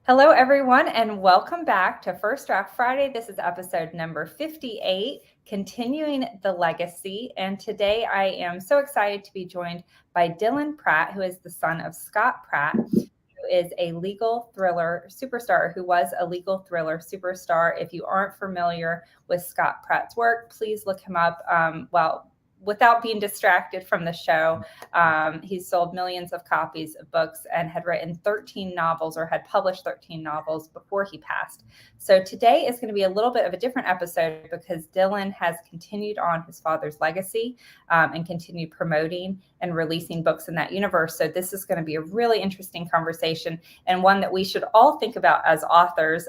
Hello, everyone, and welcome back to First Draft Friday. This is episode number 58, Continuing the Legacy. And today I am so excited to be joined by Dylan Pratt, who is the son of Scott Pratt, who is a legal thriller superstar, who was a legal thriller superstar. If you aren't familiar with Scott Pratt's work, please look him up. Without being distracted from the show, he's sold millions of copies of books and had written 13 novels, or had published 13 novels before he passed. So today is going to be a little bit of a different episode because Dylan has continued on his father's legacy and continued promoting and releasing books in that universe. So this is going to be a really interesting conversation, and one that we should all think about as authors.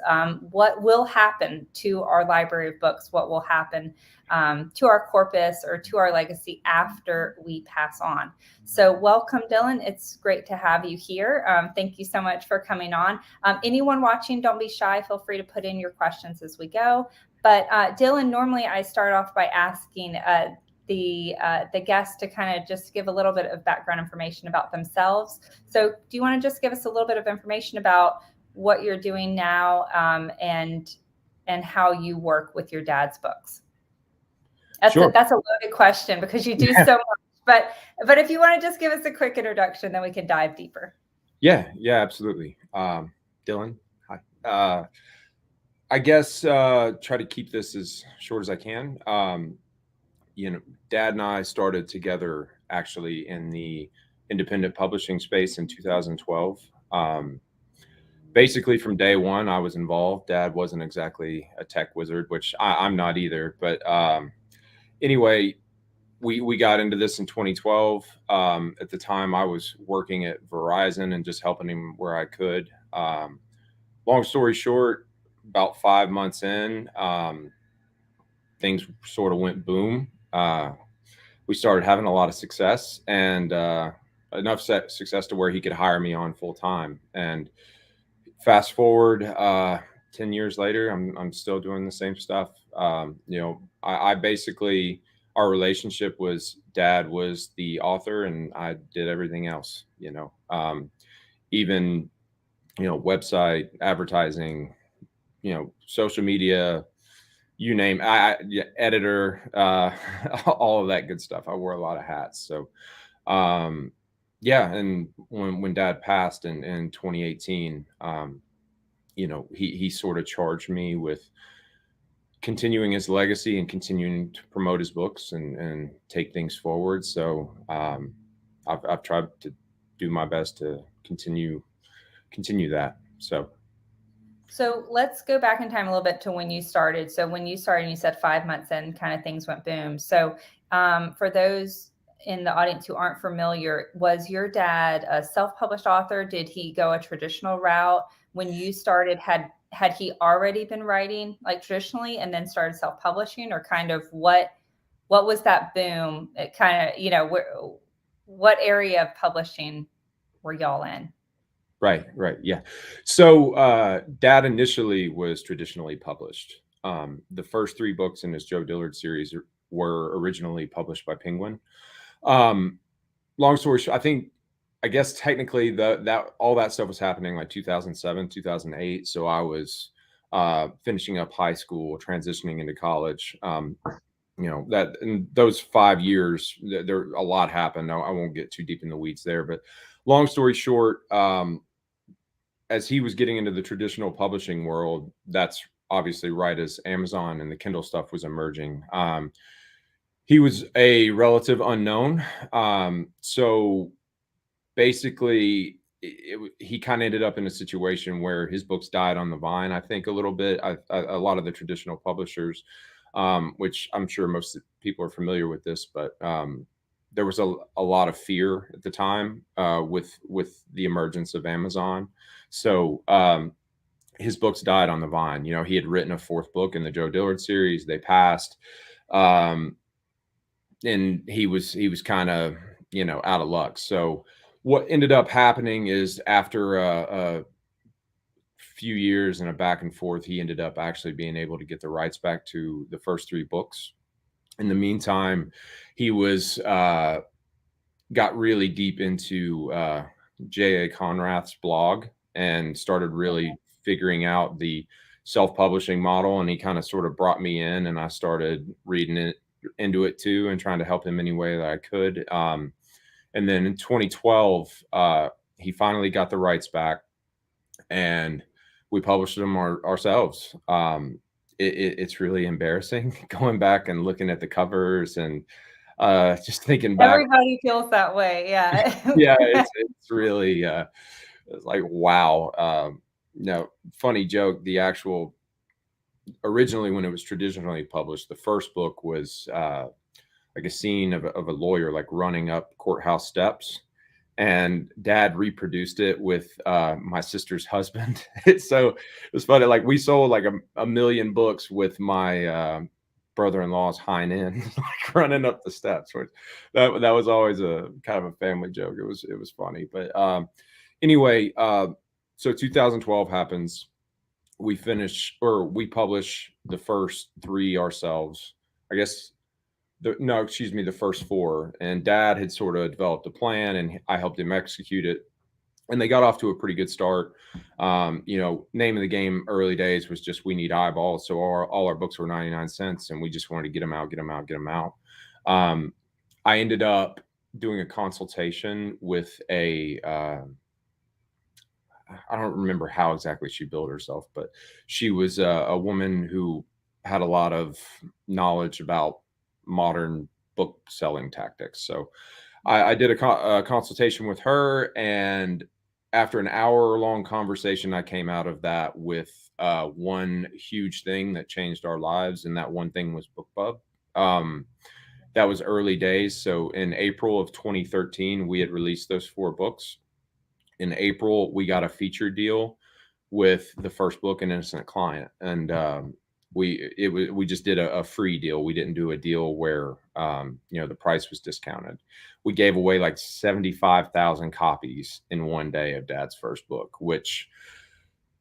What will happen to our library of books? What will happen to our corpus or to our legacy after we pass on? So welcome, Dylan. It's great to have you here. Thank you so much for coming on. Anyone watching, don't be shy. Feel free to put in your questions as we go. But Dylan, normally I start off by asking the guests to kind of just give a little bit of background information about themselves. So do you want to just give us a little bit of information about what you're doing now and how you work with your dad's books? Sure. That's a loaded question because you do so much. But if you want to just give us a quick introduction, then we can dive deeper. Yeah, absolutely. Dylan, hi. I guess try to keep this as short as I can. Dad and I started together actually in the independent publishing space in 2012. Basically, from day one, I was involved. Dad wasn't exactly a tech wizard, which I'm not either. But anyway, we got into this in 2012. At the time, I was working at Verizon and just helping him where I could. Long story short, about 5 months in, things sort of went boom. We started having a lot of success, and enough success to where he could hire me on full time. And fast forward 10 years later, I'm still doing the same stuff. I basically, our relationship was Dad was the author and I did everything else, even, website advertising, social media, you name editor, all of that good stuff. I wore a lot of hats. So, and when Dad passed in 2018, he sort of charged me with continuing his legacy and continuing to promote his books and take things forward. So I've tried to do my best to continue that. So let's go back in time a little bit to when you started. So when you started, you said 5 months in, kind of things went boom. So for those in the audience who aren't familiar, was your dad a self-published author? Did he go a traditional route? When you started, had he already been writing like traditionally and then started self-publishing, or kind of what was that boom? It kind of, what area of publishing were y'all in? Right. Yeah. So Dad initially was traditionally published. The first 3 books in his Joe Dillard series were originally published by Penguin. Long story short, I guess technically that all that stuff was happening like 2007, 2008. So I was finishing up high school, transitioning into college. That in those 5 years, there a lot happened. I won't get too deep in the weeds there, but long story short, as he was getting into the traditional publishing world, that's obviously right as Amazon and the Kindle stuff was emerging. He was a relative unknown. So basically, he kind of ended up in a situation where his books died on the vine, I think, a little bit. A lot of the traditional publishers, which I'm sure most people are familiar with this, but there was a lot of fear at the time with the emergence of Amazon. So his books died on the vine. He had written a 4th book in the Joe Dillard series. They passed. And he was kind of, out of luck. So what ended up happening is after a few years and a back and forth, he ended up actually being able to get the rights back to the first 3 books. In the meantime, he was got really deep into J.A. Conrath's blog and started really figuring out the self-publishing model, and he kind of sort of brought me in, and I started reading into it too, and trying to help him any way that I could. And then in 2012, he finally got the rights back, and we published them ourselves. It's really embarrassing going back and looking at the covers and just thinking back. Everybody feels that way. Yeah. Yeah, it's really it's like, wow. No, funny joke. The actual originally, when it was traditionally published, the first book was like a scene of a lawyer like running up courthouse steps, and Dad reproduced it with my sister's husband. So it was funny. Like, we sold like a million books with my brother-in-law's hind end like running up the steps. Which that was always a kind of a family joke. It was funny. But anyway, so 2012 happens. We publish the first three ourselves. I guess the first four. And Dad had sort of developed a plan, and I helped him execute it. And they got off to a pretty good start. Name of the game early days was just, we need eyeballs. So all our books were 99 cents, and we just wanted to get them out. I ended up doing a consultation with I don't remember how exactly she billed herself, but she was a woman who had a lot of knowledge about modern book selling tactics. So I did a consultation with her, and after an hour-long conversation, I came out of that with one huge thing that changed our lives, and that one thing was BookBub. That was early days. So in April of 2013, we had released those 4 books. In April, we got a feature deal with the first book, An Innocent Client, and we just did a free deal. We didn't do a deal where the price was discounted. We gave away like 75,000 copies in one day of Dad's first book, which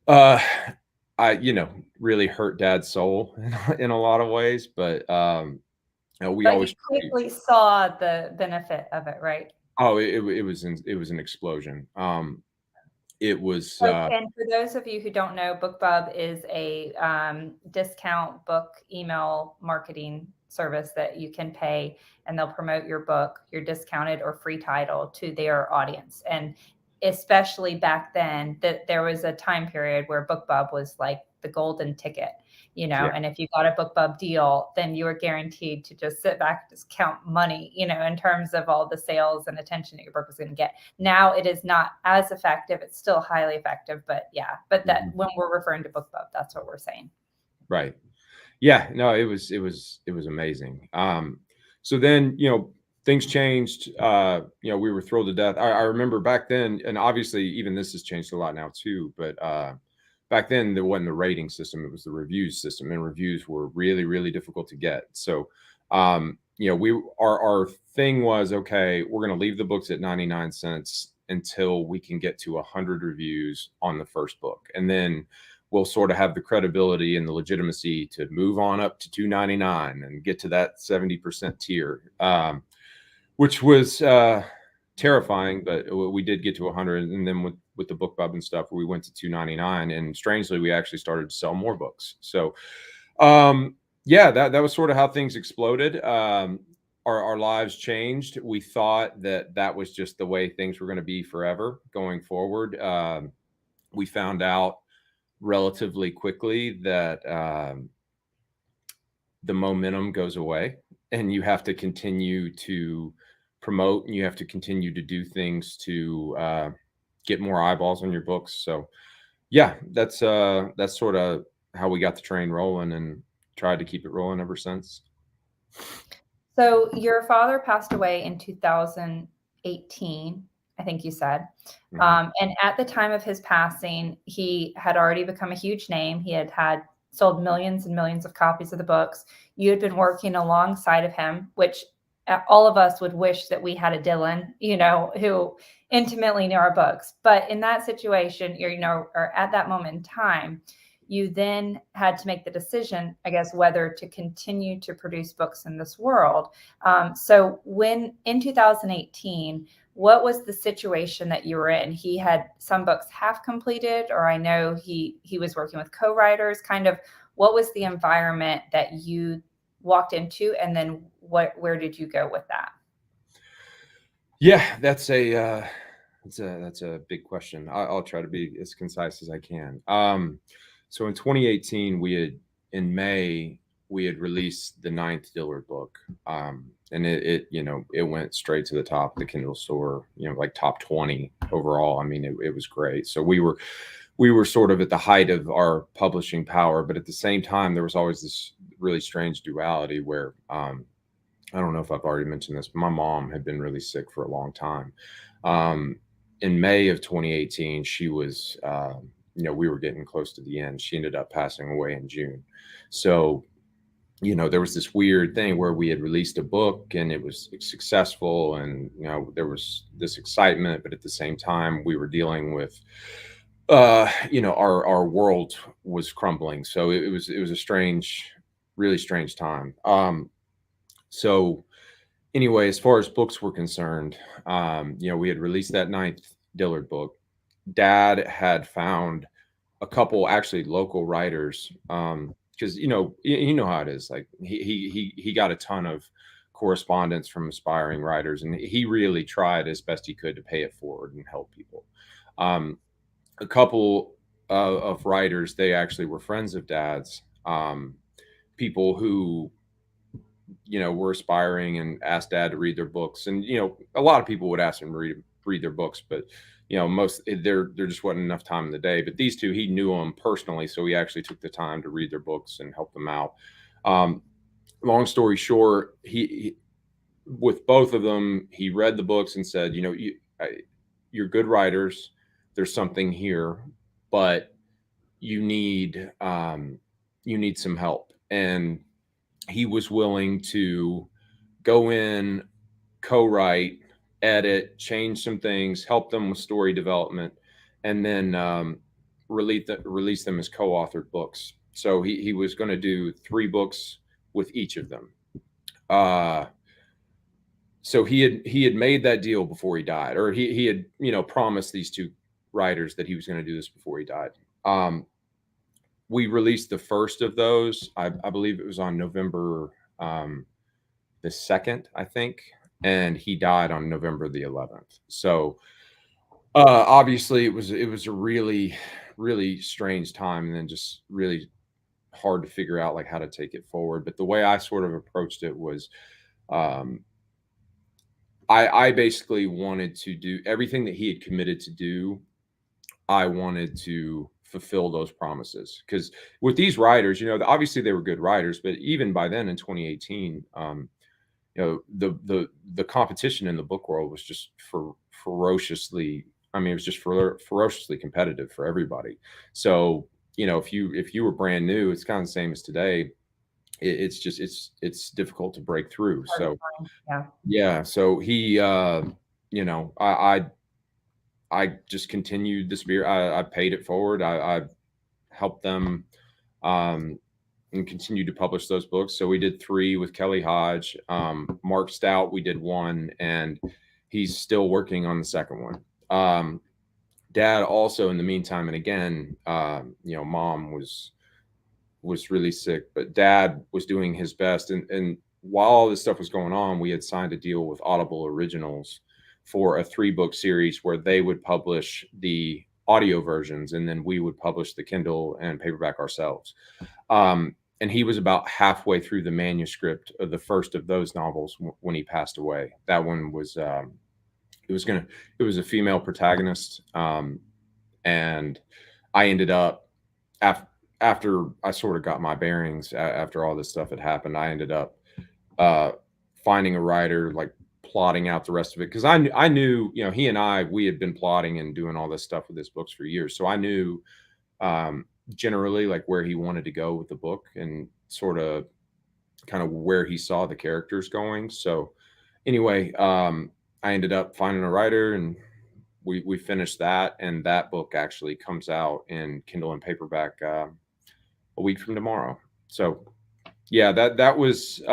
really hurt Dad's soul in a lot of ways. But we always quickly saw the benefit of it, right? Oh, it was an explosion. It was And for those of you who don't know, BookBub is a discount book email marketing service that you can pay, and they'll promote your book, your discounted or free title, to their audience. And especially back then, that there was a time period where BookBub was like the golden ticket, Yeah. and if you got a BookBub deal, then you were guaranteed to just sit back and just count money, in terms of all the sales and attention that your book was going to get. Now it is not as effective. It's still highly effective, but that when we're referring to BookBub, that's what we're saying. Right. Yeah, no, it was amazing. So then, things changed. We were thrilled to death. I remember back then, and obviously even this has changed a lot now too, but back then there wasn't the rating system, it was the reviews system, and reviews were really, really difficult to get. So our thing was, okay, we're going to leave the books at 99 cents until we can get to 100 reviews on the first book, and then we'll sort of have the credibility and the legitimacy to move on up to $2.99 and get to that 70% tier, which was terrifying. But we did get to 100, and then with the BookBub and stuff, we went to $2.99, and strangely, we actually started to sell more books. So that was sort of how things exploded. Our lives changed. We thought that was just the way things were going to be forever going forward. We found out relatively quickly that the momentum goes away, and you have to continue to promote, and you have to continue to do things to get more eyeballs on your books. So that's sort of how we got the train rolling, and tried to keep it rolling ever since. So your father passed away in 2018, I think you said. Mm-hmm. And at the time of his passing, he had already become a huge name. He had sold millions and millions of copies of the books. You had been working alongside of him, which all of us would wish that we had a Dylan, who intimately knew our books. But in that situation, or at that moment in time, you then had to make the decision, I guess, whether to continue to produce books in this world. So when in 2018, what was the situation that you were in? He had some books half completed, or I know he was working with co-writers. Kind of, what was the environment that you walked into, and then where did you go with that? Yeah, that's a big question. I'll try to be as concise as I can. So in 2018, in May we had released the ninth Dillard book, and it went straight to the top of the Kindle store, like top 20 overall. I mean, it was great. So we were sort of at the height of our publishing power, but at the same time, there was always this really strange duality where I don't know if I've already mentioned this, but my mom had been really sick for a long time. Um, in May of 2018, she was, we were getting close to the end. She ended up passing away in June. So, there was this weird thing where we had released a book and it was successful, and, there was this excitement, but at the same time, we were dealing with, our world was crumbling. So it was a strange, really strange time. So anyway, as far as books were concerned, we had released that ninth Dillard book. Dad had found a couple actually local writers, because you know how it is. Like he got a ton of correspondence from aspiring writers, and he really tried as best he could to pay it forward and help people. Um, a couple of writers, they actually were friends of Dad's. People who were aspiring and asked Dad to read their books, and a lot of people would ask him to read their books, but most there just wasn't enough time in the day. But these two, he knew them personally, so he actually took the time to read their books and help them out. Um, Long story short, he with both of them, he read the books and said, you're good writers. There's something here, but you need some help. And he was willing to go in, co-write, edit, change some things, help them with story development, and then release them as co-authored books. So he was going to do 3 books with each of them. So he had made that deal before he died, or he had promised these 2 writers that he was going to do this before he died. We released the first of those. I believe it was on November the 2nd, I think, and he died on November the 11th. So obviously it was a really, really strange time, and then just really hard to figure out like how to take it forward. But the way I sort of approached it was, I basically wanted to do everything that he had committed to do. I wanted to fulfill those promises, because with these writers, obviously they were good writers, but even by then in 2018, the competition in the book world was just ferociously. I mean, it was just ferociously competitive for everybody. So if you were brand new, it's kind of the same as today. It's difficult to break through. So Yeah. yeah, so he, I just continued the spirit. I paid it forward. I helped them, and continued to publish those books. So we did 3 with Kelly Hodge. Mark Stout, we did 1, and he's still working on the second one. Dad also, in the meantime, and again, Mom was really sick, but Dad was doing his best. And while all this stuff was going on, we had signed a deal with Audible Originals for a 3-book series where they would publish the audio versions, and then we would publish the Kindle and paperback ourselves. And he was about halfway through the manuscript of the first of those novels when he passed away. That one was it was a female protagonist, and I ended up after I sort of got my bearings, after all this stuff had happened, I ended up finding a writer, like plotting out the rest of it, because I knew he and we had been plotting and doing all this stuff with his books for years, so I knew generally like where he wanted to go with the book, and sort of kind of where he saw the characters going. So anyway, I ended up finding a writer, and we finished that, and that book actually comes out in Kindle and paperback a week from tomorrow. So yeah, that was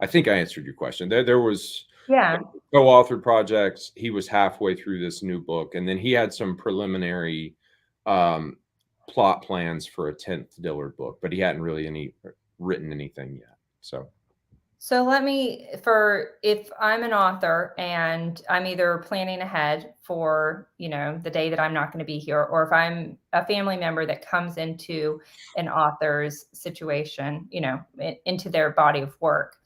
I think I answered your question. There was Yeah. Co-authored projects. He was halfway through this new book, and then he had some preliminary um, plot plans for a 10th Dillard book, but he hadn't really written anything yet. So let me, for if I'm an author and I'm either planning ahead for, the day that I'm not going to be here, or if I'm a family member that comes into an author's situation, into their body of work,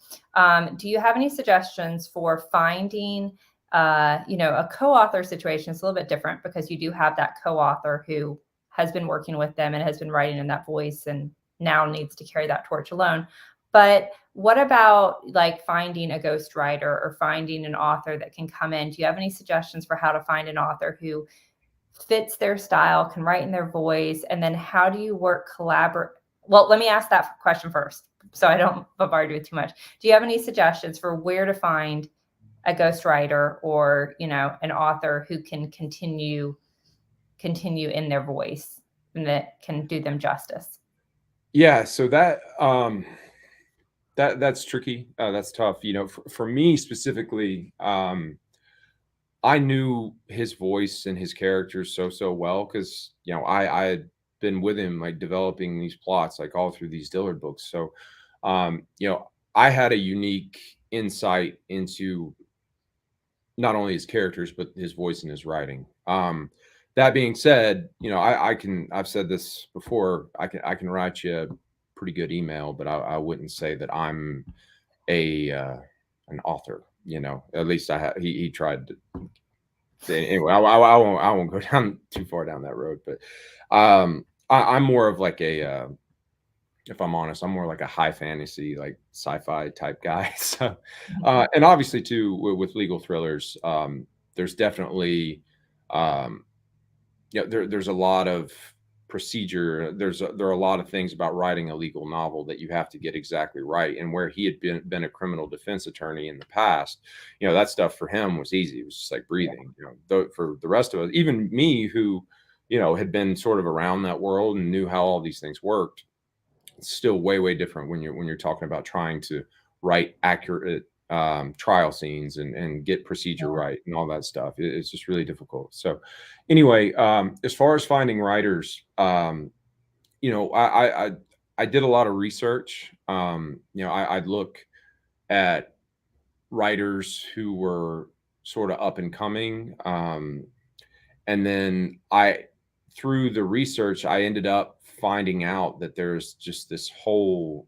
do you have any suggestions for finding, a co-author situation? It's a little bit different because you do have that co-author who has been working with them and has been writing in that voice and now needs to carry that torch alone. But what about like finding a ghostwriter or finding an author that can come in? Do you have any suggestions for how to find an author who fits their style, can write in their voice? And then how do you work Well, let me ask that question first so I don't bombard you with too much. Do you have any suggestions for where to find a ghostwriter or, an author who can continue in their voice and that can do them justice? Yeah, so that's tricky. That's tough. For me specifically, I knew his voice and his characters so well because I had been with him like developing these plots like all through these Dillard books. So I had a unique insight into not only his characters but his voice and his writing. That being said, I've said this before. I can write you a pretty good email, but I wouldn't say that I'm a an author. At least he tried to. Anyway, I won't go down too far down that road, but I'm more of like a if I'm honest, I'm more like a high fantasy, like sci-fi type guy. So, and obviously too with legal thrillers, there's definitely, um, there's a lot of procedure. There are a lot of things about writing a legal novel that you have to get exactly right. And where he had been a criminal defense attorney in the past, that stuff for him was easy. It was just like breathing. Though for the rest of us, even me, who had been sort of around that world and knew how all these things worked, it's still way different when you're talking about trying to write accurate trial scenes and get procedure right and all that stuff. It's just really difficult. So anyway, as far as finding writers, I did a lot of research. I'd look at writers who were sort of up and coming, and then through the research, I ended up finding out that there's just this whole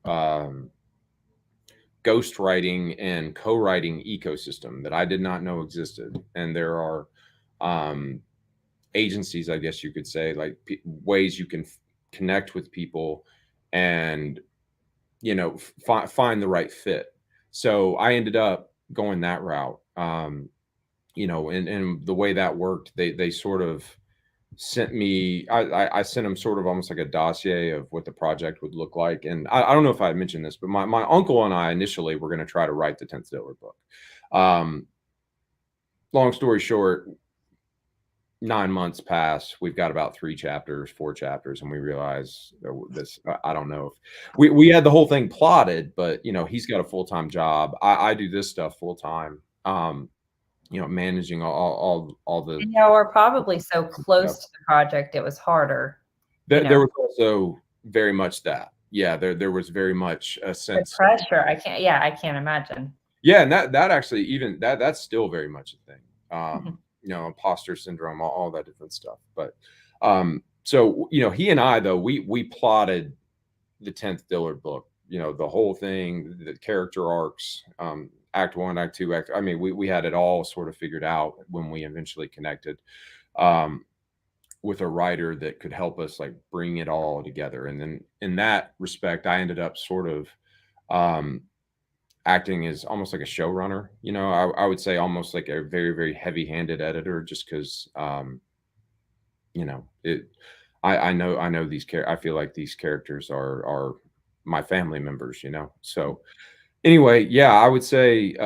ghostwriting and co-writing ecosystem that I did not know existed. And there are agencies, I guess you could say, like ways you can connect with people and find the right fit. So I ended up going that route. And the way that worked, they sort of sent me, I sent him sort of almost like a dossier of what the project would look like. And I don't know if I had mentioned this, but my uncle and I initially were going to try to write the 10th Dillard book. Long story short, 9 months pass. We've got about 4 chapters, and we realize this. I don't know if we had the whole thing plotted, but he's got a full-time job. I do this stuff full-time. Managing all the. And we're probably so close to the project, it was harder. There was also very much that. Yeah, there was very much a The sense. pressure, I can't imagine. Yeah, and that actually even that's still very much a thing. Mhm. Imposter syndrome, all that different stuff. But so he and I though we plotted the 10th Dillard book. The whole thing, the character arcs, Act 1, Act 2, I mean, we had it all sort of figured out when we eventually connected with a writer that could help us like bring it all together. And then in that respect, I ended up sort of acting as almost like a showrunner. I would say almost like a very heavy-handed editor, just because it. I know these I feel like these characters are my family members. So anyway, yeah, I would say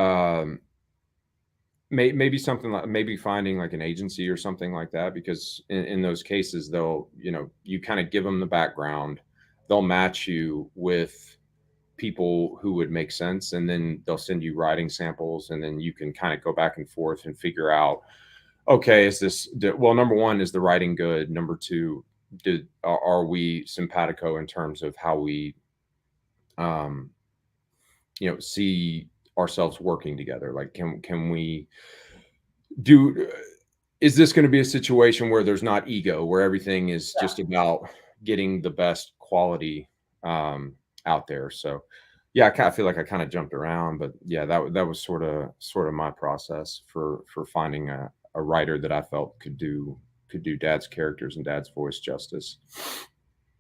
maybe something like maybe finding like an agency or something like that, because in those cases they'll you kind of give them the background, they'll match you with people who would make sense, and then they'll send you writing samples, and then you can kind of go back and forth and figure out, okay, is this well, number one, is the writing good? Number two, are we simpatico in terms of how we um see ourselves working together? Like, can we do is this going to be a situation where there's not ego, where everything is just about getting the best quality out there? So yeah, I feel like I kind of jumped around, but yeah, that was sort of my process for finding a writer that I felt could do Dad's characters and Dad's voice justice.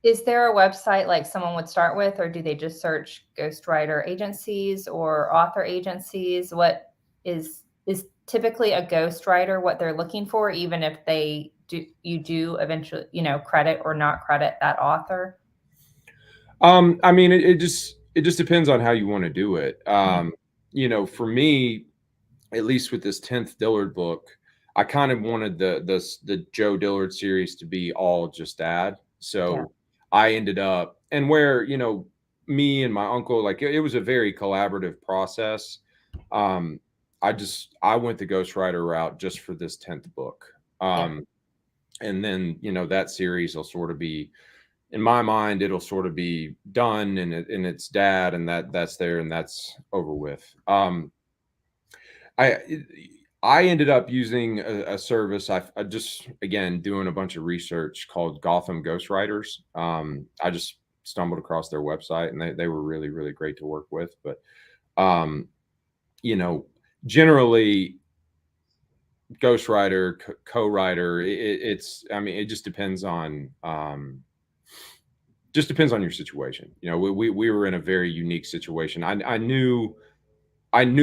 Is there a website like someone would start with, or do they just search ghostwriter agencies or author agencies? What is typically a ghostwriter what they're looking for, even if you do eventually, credit or not credit that author? I mean, it just depends on how you want to do it. For me, at least with this 10th Dillard book, I kind of wanted the Joe Dillard series to be all just Dad. Yeah. So I ended up, and where, me and my uncle, like, it was a very collaborative process. Um, I went the ghostwriter route just for this 10th book. And then, that series will sort of be, in my mind, it'll sort of be done, and it's Dad, and that's there, and that's over with. I I ended up using a service. I just, again, doing a bunch of research, called Gotham Ghostwriters. I just stumbled across their website, and they were really, really great to work with. But um, you know, generally, ghostwriter, co-writer, it's, I mean, it just depends on your situation. We were in a very unique situation. I knew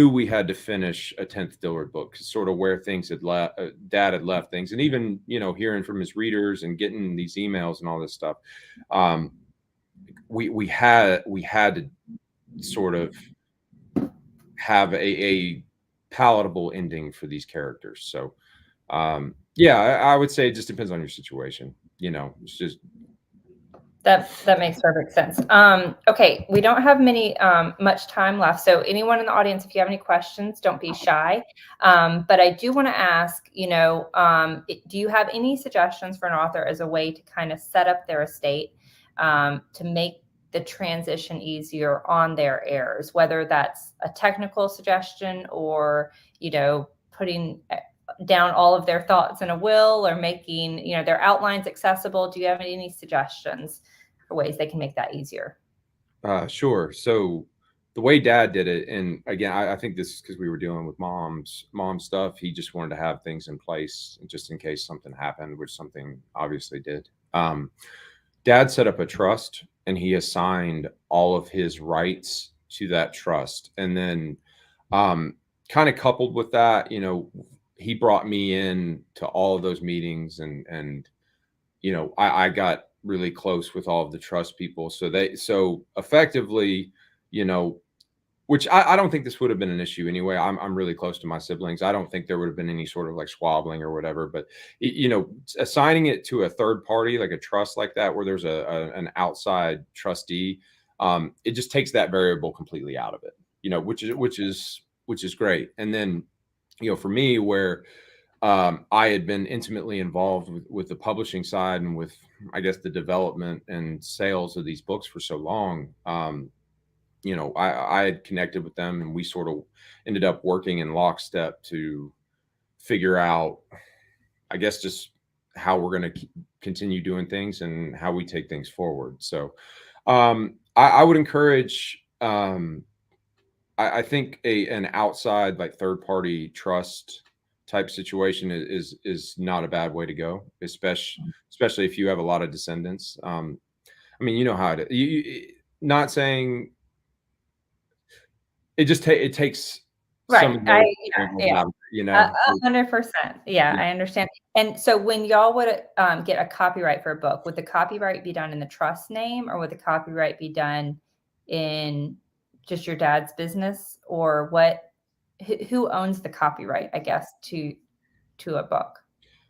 we had to finish a 10th Dillard book, sort of where things had left, Dad had left things, and even, hearing from his readers and getting these emails and all this stuff. Um, we had to sort of have a palatable ending for these characters. So, yeah, I would say it just depends on your situation. It's just That makes perfect sense. Okay, we don't have much time left. So anyone in the audience, if you have any questions, don't be shy. But I do want to ask, do you have any suggestions for an author as a way to kind of set up their estate, to make the transition easier on their heirs, whether that's a technical suggestion or, putting down all of their thoughts in a will, or making, their outlines accessible? Do you have any suggestions for ways they can make that easier? Sure. So the way Dad did it, and again, I think this is because we were dealing with mom stuff. He just wanted to have things in place just in case something happened, which something obviously did. Dad set up a trust, and he assigned all of his rights to that trust. And then, kind of coupled with that, he brought me in to all of those meetings, and I got really close with all of the trust people. So effectively, you know, which I don't think this would have been an issue anyway. I'm really close to my siblings. I don't think there would have been any sort of like squabbling or whatever. But assigning it to a third party, like a trust like that, where there's an outside trustee, it just takes that variable completely out of it. Which is great. And then, for me, where I had been intimately involved with the publishing side, and with, I guess, the development and sales of these books for so long. I had connected with them, and we sort of ended up working in lockstep to figure out, I guess, just how we're going to continue doing things and how we take things forward. So I would encourage, I think an outside, like, third party trust type situation is not a bad way to go, especially if you have a lot of descendants. I mean, you know how it is. Not saying it takes some Right. of Yeah. you know. 100%. Yeah, I understand. And so when y'all would get a copyright for a book, would the copyright be done in the trust name, or would the copyright be done in just your dad's business, or what? Who owns the copyright, I guess, to a book?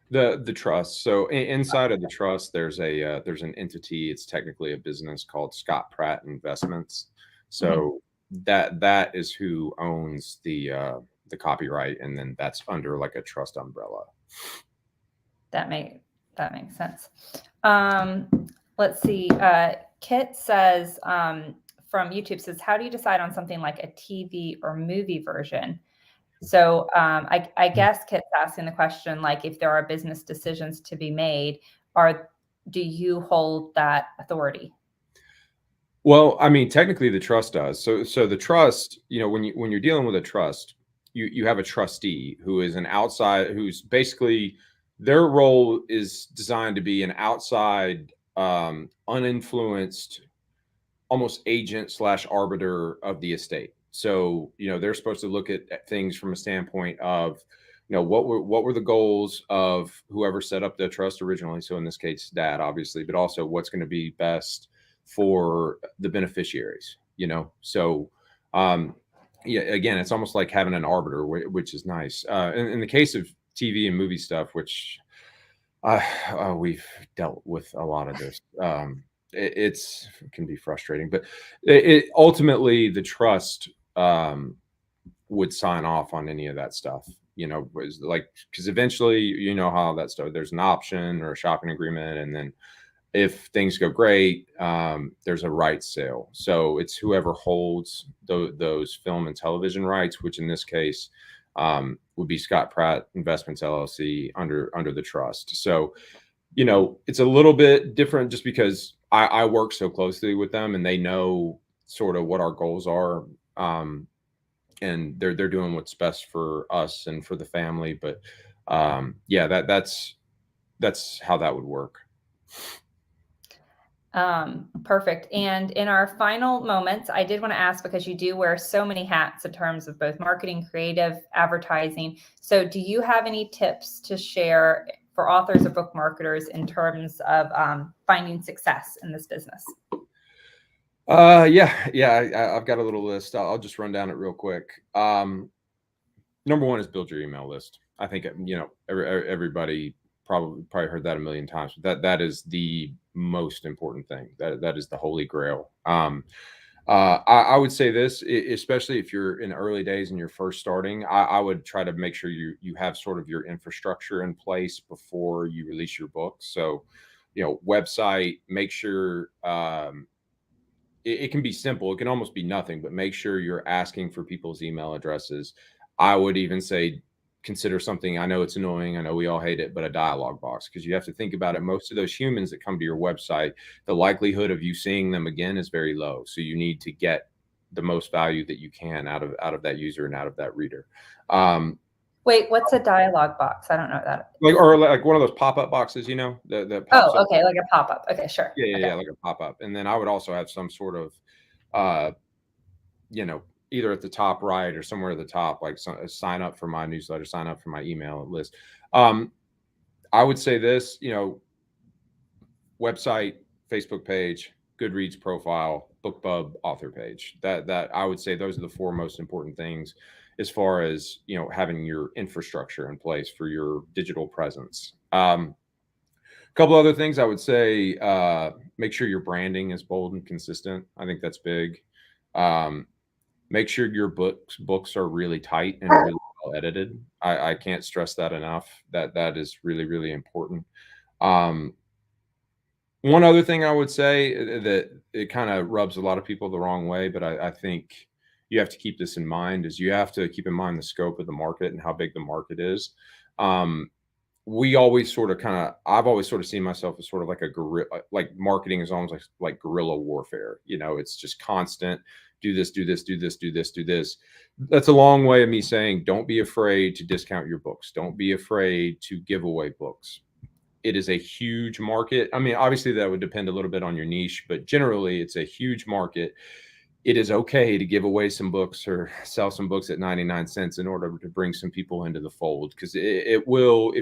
The trust. So inside of the trust, there's an entity. It's technically a business called Scott Pratt Investments. So that is who owns the copyright, and then that's under like a trust umbrella. That makes sense. Let's see. Kit says from YouTube says, how do you decide on something like a TV or movie version? So I guess Kit's asking the question, like, if there are business decisions to be made, do you hold that authority? Well, I mean, technically the trust does. So the trust, when you're dealing with a trust, you have a trustee who is who's basically, their role is designed to be an outside, uninfluenced, almost agent / arbiter of the estate. So, they're supposed to look at things from a standpoint of, what were the goals of whoever set up the trust originally. So in this case, Dad, obviously, but also what's going to be best for the beneficiaries, So, yeah, again, it's almost like having an arbiter, which is nice. In the case of TV and movie stuff, which we've dealt with a lot of this. It can be frustrating, but ultimately the trust would sign off on any of that stuff. Was like, because eventually, how that stuff. There's an option or a shopping agreement, and then if things go great, there's a rights sale. So it's whoever holds those film and television rights, which in this case would be Scott Pratt Investments LLC under the trust. So, it's a little bit different just because I work so closely with them, and they know sort of what our goals are. And they're doing what's best for us and for the family. But yeah, that's how that would work. Perfect. And in our final moments, I did want to ask, because you do wear so many hats in terms of both marketing, creative, advertising. So do you have any tips to share for authors or book marketers in terms of finding success in this business? Yeah. I've got a little list. I'll just run down it real quick. Number one is build your email list. I think, everybody probably heard that a million times. That is the most important thing. That is the holy grail. I would say this, especially if you're in early days and you're first starting, I would try to make sure you have sort of your infrastructure in place before you release your book. So, website, make sure, it can be simple. It can almost be nothing, but make sure you're asking for people's email addresses. I would even say consider something. I know it's annoying. I know we all hate it, but a dialogue box, because you have to think about it. Most of those humans that come to your website, the likelihood of you seeing them again is very low. So you need to get the most value that you can out of that user and out of that reader. Wait, what's a dialogue box? I don't know that. Like one of those pop-up boxes, that pops up. Okay, like a pop-up. Okay, sure. Yeah, like a pop-up. And then I would also have some sort of, either at the top right or somewhere at the top, like sign up for my newsletter, sign up for my email list. I would say this, website, Facebook page, Goodreads profile, BookBub author page. That I would say those are the four most important things as far as, having your infrastructure in place for your digital presence. A couple other things I would say, make sure your branding is bold and consistent. I think that's big. Make sure your books are really tight and really well edited. I can't stress that enough. That is really, really important. One other thing I would say, that it kind of rubs a lot of people the wrong way, but I think you have to keep this in mind, is you have to keep in mind the scope of the market and how big the market is. We always sort of I've always sort of seen myself as sort of like a guerrilla, like marketing is almost like guerrilla warfare. It's just constant. Do this, do this, do this, do this, do this. That's a long way of me saying, don't be afraid to discount your books. Don't be afraid to give away books. It is a huge market. I mean, obviously that would depend a little bit on your niche, but generally it's a huge market. It is okay to give away some books or sell some books at 99 cents in order to bring some people into the fold, because it will,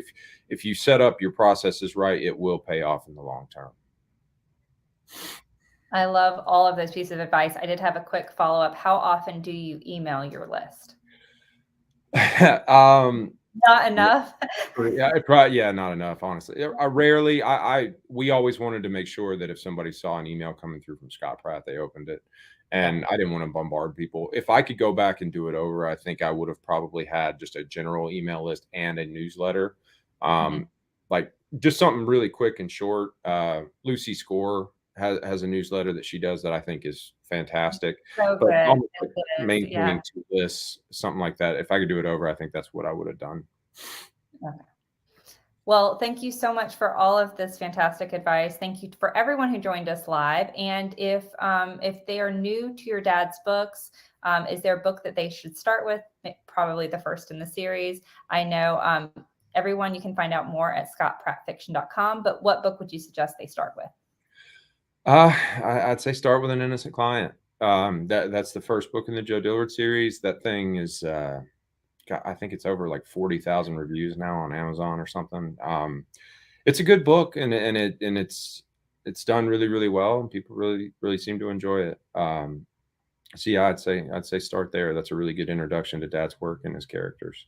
if you set up your processes right, it will pay off in the long term. I love all of those pieces of advice. I did have a quick follow-up. How often do you email your list? Not enough. Yeah, it probably, yeah, not enough, honestly. I rarely, we always wanted to make sure that if somebody saw an email coming through from Scott Pratt, they opened it. And Yeah. I didn't want to bombard people. If I could go back and do it over, I think I would have probably had just a general email list and a newsletter. Mhm. Like just something really quick and short. Lucy Score has a newsletter that she does that I think is fantastic. So But good. almost like It is. Yeah. maintaining two lists, something like that. If I could do it over, I think that's what I would have done. Okay. Well, thank you so much for all of this fantastic advice. Thank you for everyone who joined us live. And if they are new to your dad's books, is there a book that they should start with? Probably the first in the series. I know everyone, you can find out more at scottprattfiction.com, but what book would you suggest they start with? I'd say start with An Innocent Client. That's the first book in the Joe Dillard series. That thing is, I think it's over like 40,000 reviews now on Amazon or something. It's a good book, and it's done really, really well, and people really seem to enjoy it. So yeah, I'd say start there. That's a really good introduction to Dad's work and his characters.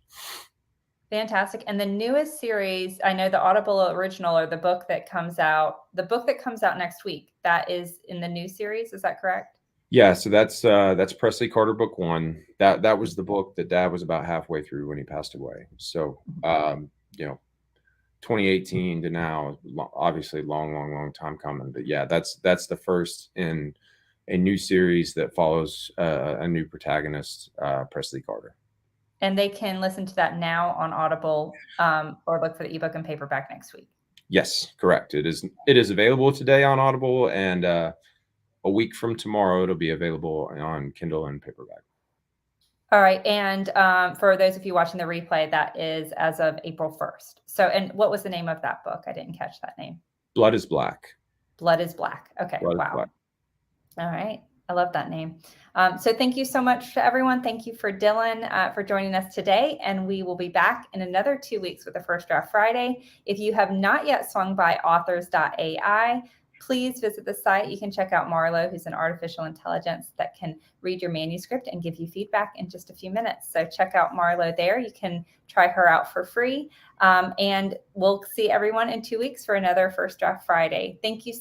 Fantastic. And the newest series, I know the Audible original, or the book that comes out next week, that is in the new series. Is that correct? Yeah, so that's Presley Carter book 1. That was the book that Dad was about halfway through when he passed away. So, 2018 to now, obviously long time coming. But yeah, that's the first in a new series that follows a new protagonist, Presley Carter. And they can listen to that now on Audible, or look for the ebook and paperback next week. Yes, correct. It is available today on Audible, and a week from tomorrow it'll be available on Kindle and paperback. All right. And for those of you watching the replay, that is as of April 1st. So, and what was the name of that book? I didn't catch that name. Blood is Black. Blood is Black. Okay. Blood is Wow. Black. All right. I love that name. So thank you so much to everyone. Thank you for Dylan for joining us today. And we will be back in another 2 weeks with the First Draft Friday. If you have not yet swung by Authors.AI, please visit the site. You can check out Marlo, who's an artificial intelligence that can read your manuscript and give you feedback in just a few minutes. So check out Marlo there. You can try her out for free. And we'll see everyone in 2 weeks for another First Draft Friday. Thank you so